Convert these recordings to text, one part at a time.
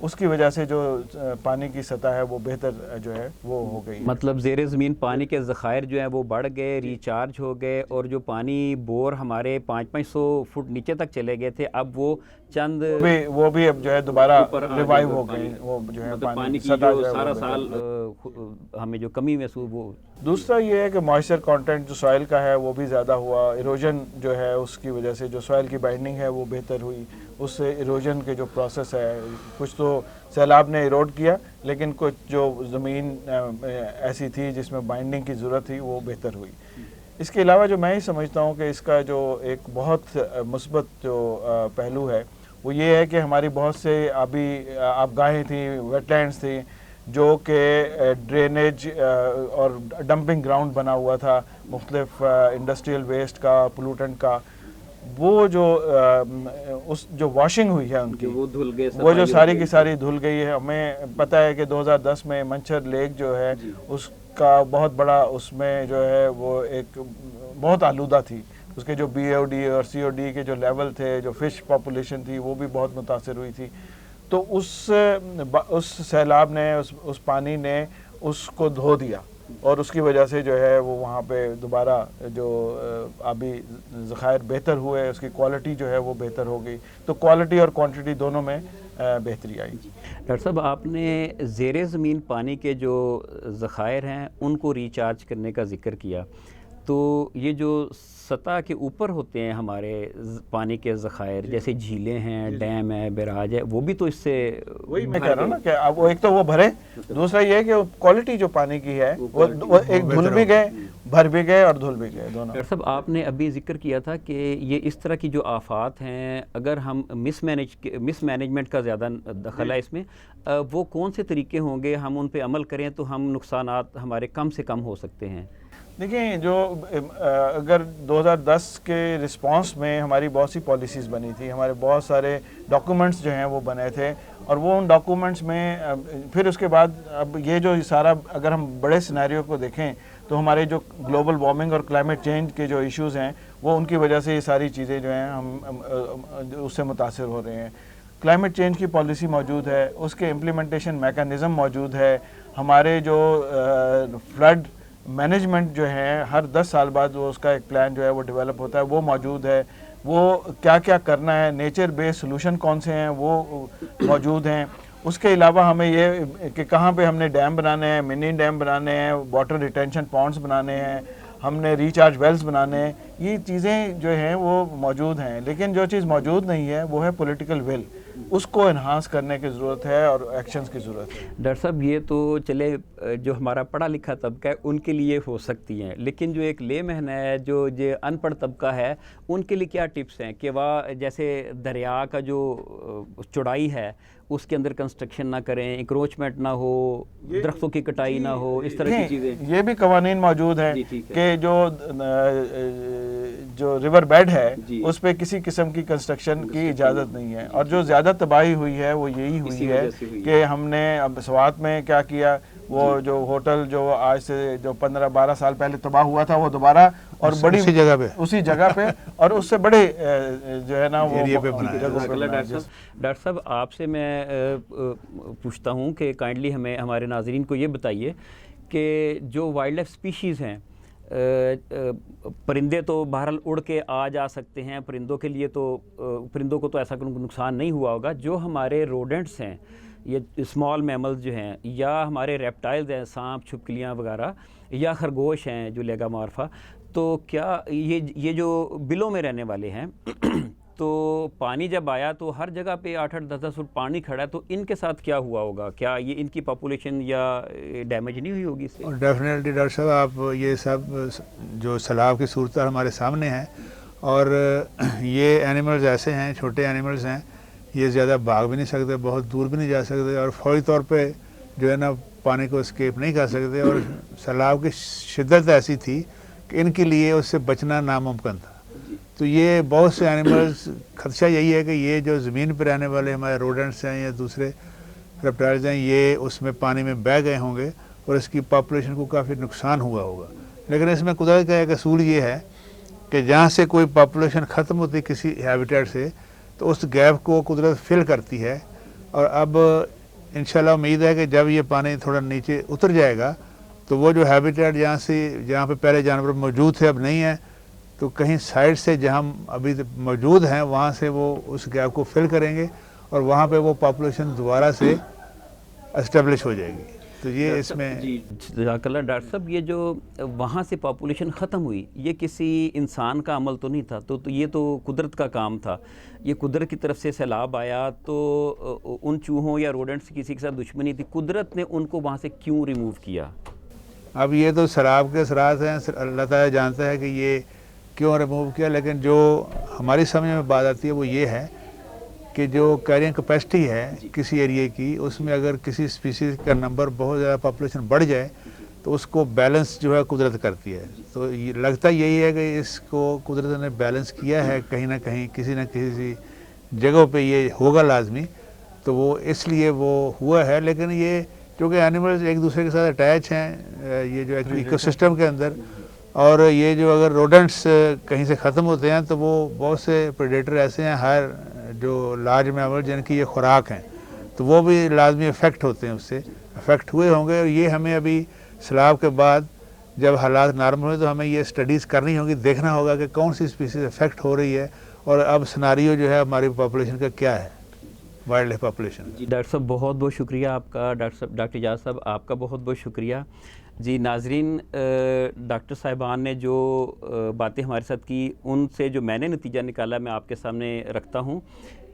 اس کی وجہ سے جو پانی کی سطح ہے وہ بہتر جو ہے وہ ہو گئی. مطلب زیر زمین پانی کے ذخائر جو ہیں وہ بڑھ گئے, ریچارج ہو گئے, اور جو پانی بور ہمارے 500 فٹ نیچے تک چلے گئے تھے اب وہ چند وہ بھی اب جو ہے دوبارہ ریوائیو ہو گئی, وہ جو ہے پانی کی سطح جو جو ہے سارا وہ سال ہمیں جو کمی محسوس وہ. دوسرا یہ ہے کہ موئسچر کانٹینٹ جو سوائل کا ہے وہ بھی زیادہ ہوا, ایروجن جو ہے اس کی وجہ سے جو سوائل کی بائنڈنگ ہے وہ بہتر ہوئی, اس سے ایروجن کے جو پروسیس ہے, کچھ تو سیلاب نے ایروڈ کیا لیکن کچھ جو زمین ایسی تھی جس میں بائنڈنگ کی ضرورت تھی وہ بہتر ہوئی. اس کے علاوہ جو میں ہی سمجھتا ہوں کہ اس کا جو ایک بہت مثبت جو پہلو ہے وہ یہ ہے کہ ہماری بہت سے آبگاہیں تھیں, ویٹ لینڈس تھیں جو کہ ڈرینیج اور ڈمپنگ گراؤنڈ بنا ہوا تھا مختلف انڈسٹریل ویسٹ کا, پولوٹنٹ کا, وہ جو واشنگ ہوئی ہے ان کی وہ جو ساری کی ساری دھل گئی ہے. ہمیں پتہ ہے کہ 2010 میں منچر لیک جو ہے اس کا بہت بڑا اس میں جو ہے وہ ایک بہت آلودہ تھی, اس کے جو BOD اور COD کے جو لیول تھے, جو فش پاپولیشن تھی وہ بھی بہت متاثر ہوئی تھی. تو اس سیلاب نے اس پانی نے اس کو دھو دیا اور اس کی وجہ سے جو ہے وہ وہاں پہ دوبارہ جو آبی ذخائر بہتر ہوئے, اس کی کوالٹی جو ہے وہ بہتر ہو گئی. تو کوالٹی اور کوانٹٹی دونوں میں بہتری آئی. ڈاکٹر صاحب آپ نے زیر زمین پانی کے جو ذخائر ہیں ان کو ریچارج کرنے کا ذکر کیا, تو یہ جو سطح کے اوپر ہوتے ہیں ہمارے پانی کے ذخائر جیسے جھیلیں ہیں, ڈیم ہے, بیراج ہے, وہ بھی تو اس سے وہی میں کہہ رہا ہوں نا کہ اب ایک تو وہ بھرے, دوسرا یہ ہے کہ کوالٹی جو پانی کی ہے وہ ایک دھل بھی گئے, بھر بھی گئے اور دھل بھی گئے دونوں. ڈاکٹر صاحب آپ نے ابھی ذکر کیا تھا کہ یہ اس طرح کی جو آفات ہیں اگر ہم مس مینجمنٹ کا زیادہ دخل ہے اس میں, وہ کون سے طریقے ہوں گے ہم ان پہ عمل کریں تو ہم نقصانات ہمارے کم سے کم ہو سکتے ہیں؟ دیکھیں جو اگر 2010 کے رسپانس میں ہماری بہت سی پالیسیز بنی تھی, ہمارے بہت سارے ڈاکومنٹس جو ہیں وہ بنے تھے, اور وہ ان ڈاکومنٹس میں پھر اس کے بعد اب یہ جو سارا اگر ہم بڑے سینیریو کو دیکھیں تو ہمارے جو گلوبل وارمنگ اور کلائمیٹ چینج کے جو ایشوز ہیں وہ ان کی وجہ سے یہ ساری چیزیں جو ہیں ہم اس سے متاثر ہو رہے ہیں. کلائمیٹ چینج کی پالیسی موجود ہے, اس کے امپلیمنٹیشن میکانزم موجود ہے, ہمارے جو فلڈ مینجمنٹ جو ہے ہر 10 سال بعد وہ اس کا ایک پلان جو ہے وہ ڈیولپ ہوتا ہے وہ موجود ہے, وہ کیا کیا کرنا ہے, نیچر بیس سلوشن کون سے ہیں وہ موجود ہیں. اس کے علاوہ ہمیں یہ کہ کہاں پہ ہم نے ڈیم بنانے ہیں, منی ڈیم بنانے ہیں, واٹر ریٹینشن پونڈز بنانے ہیں, ہم نے ریچارج ویلز بنانے ہیں, یہ چیزیں جو ہیں وہ موجود ہیں. لیکن جو چیز موجود نہیں ہے وہ ہے پولیٹیکل ول, اس کو انہانس کرنے کی ضرورت ہے اور ایکشنز کی ضرورت ہے. ڈاکٹر صاحب یہ تو چلے جو ہمارا پڑھا لکھا طبقہ ہے ان کے لیے ہو سکتی ہیں, لیکن جو ایک لے مہن ہے, جو ان پڑھ طبقہ ہے, ان کے لیے کیا ٹپس ہیں کہ وہ جیسے دریا کا جو چوڑائی ہے اس کے اندر کنسٹرکشن نہ کریں, انکروچمنٹ نہ ہو, درختوں کی کٹائی نہ ہو, اس طرح کی چیزیں؟ یہ بھی قوانین موجود ہیں کہ جو ریور بیڈ ہے اس پہ کسی قسم کی کنسٹرکشن کی اجازت نہیں ہے. اور جو زیادہ تباہی ہوئی ہے وہ یہی ہوئی ہے کہ ہم نے اب سوات میں کیا کیا, وہ جو ہوٹل جو آج سے جو 15-12 سال پہلے تباہ ہوا تھا وہ دوبارہ اور بڑی اسی جگہ پہ اور اس سے بڑے جو ہے نا وہ ڈاکٹر صاحب آپ سے میں پوچھتا ہوں کہ کائنڈلی ہمیں ہمارے ناظرین کو یہ بتائیے کہ جو وائلڈ لائف سپیشیز ہیں, پرندے تو بہرحال اڑ کے آ جا سکتے ہیں, پرندوں کو تو ایسا نقصان نہیں ہوا ہوگا, جو ہمارے روڈنٹس ہیں, یہ اسمال میملز جو ہیں, یا ہمارے ریپٹائلز ہیں, سانپ, چھپکلیاں وغیرہ, یا خرگوش ہیں جو لیگا مارفا, تو کیا یہ جو بلوں میں رہنے والے ہیں تو پانی جب آیا تو ہر جگہ پہ 8-10 فٹ پانی کھڑا ہے, تو ان کے ساتھ کیا ہوا ہوگا؟ کیا یہ ان کی پاپولیشن یا ڈیمیج نہیں ہوئی ہوگی اس سے؟ ڈیفینیٹلی ڈاکٹر صاحب, آپ یہ سب جو سیلاب کی صورت ہمارے سامنے ہے, اور یہ اینیملز ایسے ہیں, چھوٹے اینیملز ہیں, یہ زیادہ بھاگ بھی نہیں سکتے, بہت دور بھی نہیں جا سکتے, اور فوری طور پہ جو ہے نا پانی کو اسکیپ نہیں کر سکتے, اور سیلاب کی شدت ایسی تھی کہ ان کے لیے اس سے بچنا ناممکن تھا. تو یہ بہت سے اینیملز, خدشہ یہی ہے کہ یہ جو زمین پہ رہنے والے ہمارے روڈنٹس ہیں یا دوسرے ریپٹائلز ہیں, یہ اس میں پانی میں بہہ گئے ہوں گے اور اس کی پاپولیشن کو کافی نقصان ہوا ہوگا. لیکن اس میں قدرت کا ایک اصول یہ ہے کہ جہاں سے کوئی پاپولیشن ختم ہوتی کسی ہیبیٹیٹ سے, تو اس گیپ کو قدرت فل کرتی ہے, اور اب انشاءاللہ امید ہے کہ جب یہ پانی تھوڑا نیچے اتر جائے گا تو وہ جو ہیبیٹیٹ جہاں پہ پہلے جانور موجود تھے اب نہیں ہیں، تو کہیں سائڈ سے جہاں ابھی موجود ہیں وہاں سے وہ اس گیپ کو فل کریں گے اور وہاں پہ وہ پاپولیشن دوبارہ سے اسٹیبلش ہو جائے گی. تو یہ اس میں جزاک اللہ. ڈاکٹر صاحب یہ جو وہاں سے پاپولیشن ختم ہوئی یہ کسی انسان کا عمل تو نہیں تھا، تو یہ تو قدرت کا کام تھا. یہ قدرت کی طرف سے سیلاب آیا تو ان چوہوں یا روڈنٹس کسی کے ساتھ دشمنی تھی، قدرت نے ان کو وہاں سے کیوں ریموو کیا؟ اب یہ تو سیلاب کے اثرات ہیں، اللہ تعالیٰ جانتا ہے کہ یہ کیوں ریموو کیا، لیکن جو ہماری سمجھ میں بات آتی ہے وہ یہ ہے کہ جو کیرینگ کیپیسٹی ہے کسی ایریے کی، اس میں اگر کسی اسپیسیز کا نمبر بہت زیادہ پاپولیشن بڑھ جائے تو اس کو بیلنس جو ہے قدرت کرتی ہے. تو لگتا یہی ہے کہ اس کو قدرت نے بیلنس کیا ہے کہیں نہ کہیں، کسی نہ کسی جگہوں پہ یہ ہوگا لازمی، تو وہ اس لیے وہ ہوا ہے. لیکن یہ کیونکہ اینیملز ایک دوسرے کے ساتھ اٹیچ ہیں یہ جو ایکو سسٹم کے اندر، اور یہ جو اگر روڈنٹس کہیں سے ختم ہوتے ہیں تو وہ بہت سے پریڈیٹر ایسے ہیں ہر جو لارج میمل جن کی یہ خوراک ہیں، تو وہ بھی لازمی افیکٹ ہوتے ہیں، اس سے افیکٹ ہوئے ہوں گے. اور یہ ہمیں ابھی سیلاب کے بعد جب حالات نارمل ہوئے تو ہمیں یہ اسٹڈیز کرنی ہوگی، دیکھنا ہوگا کہ کون سی اسپیسیز افیکٹ ہو رہی ہے اور اب سناریو جو ہے ہماری پاپولیشن کا کیا ہے، وائلڈ لائف پاپولیشن. جی ڈاکٹر صاحب بہت بہت شکریہ آپ کا. ڈاکٹر اعجاز صاحب آپ کا بہت بہت شکریہ. جی ناظرین، ڈاکٹر صاحبان نے جو باتیں ہمارے ساتھ کی ان سے جو میں نے نتیجہ نکالا میں آپ کے سامنے رکھتا ہوں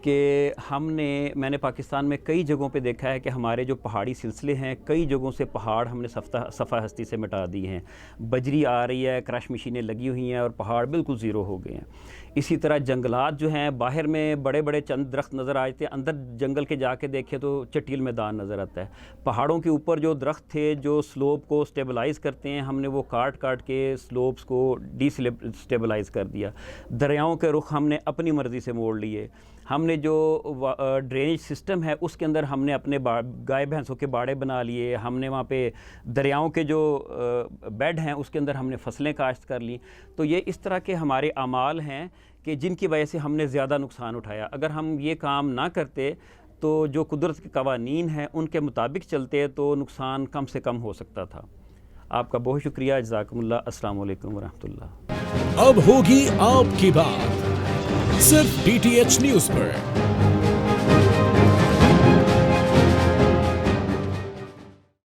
کہ میں نے پاکستان میں کئی جگہوں پہ دیکھا ہے کہ ہمارے جو پہاڑی سلسلے ہیں کئی جگہوں سے پہاڑ ہم نے صفحہ ہستی سے مٹا دی ہیں. بجری آ رہی ہے، کرش مشینیں لگی ہوئی ہیں اور پہاڑ بالکل زیرو ہو گئے ہیں. اسی طرح جنگلات جو ہیں، باہر میں بڑے بڑے چند درخت نظر آئے تھے، اندر جنگل کے جا کے دیکھے تو چٹیل میدان نظر آتا ہے. پہاڑوں کے اوپر جو درخت تھے جو سلوپ کو سٹیبلائز کرتے ہیں، ہم نے وہ کاٹ کے سلوپس کو ڈی سٹیبلائز کر دیا. دریاؤں کے رخ ہم نے اپنی مرضی سے موڑ لیے. ہم نے جو ڈرینیج سسٹم ہے اس کے اندر ہم نے اپنے گائے بھینسوں کے باڑے بنا لیے. ہم نے وہاں پہ دریاؤں کے جو بیڈ ہیں اس کے اندر ہم نے فصلیں کاشت کر لیں. تو یہ اس طرح کے ہمارے اعمال ہیں کہ جن کی وجہ سے ہم نے زیادہ نقصان اٹھایا. اگر ہم یہ کام نہ کرتے تو جو قدرت کے قوانین ہیں ان کے مطابق چلتے تو نقصان کم سے کم ہو سکتا تھا. آپ کا بہت شکریہ. جزاکم اللہ. السلام علیکم ورحمۃ اللہ. اب ہوگی آپ کی بات صرف DTH نیوز پر.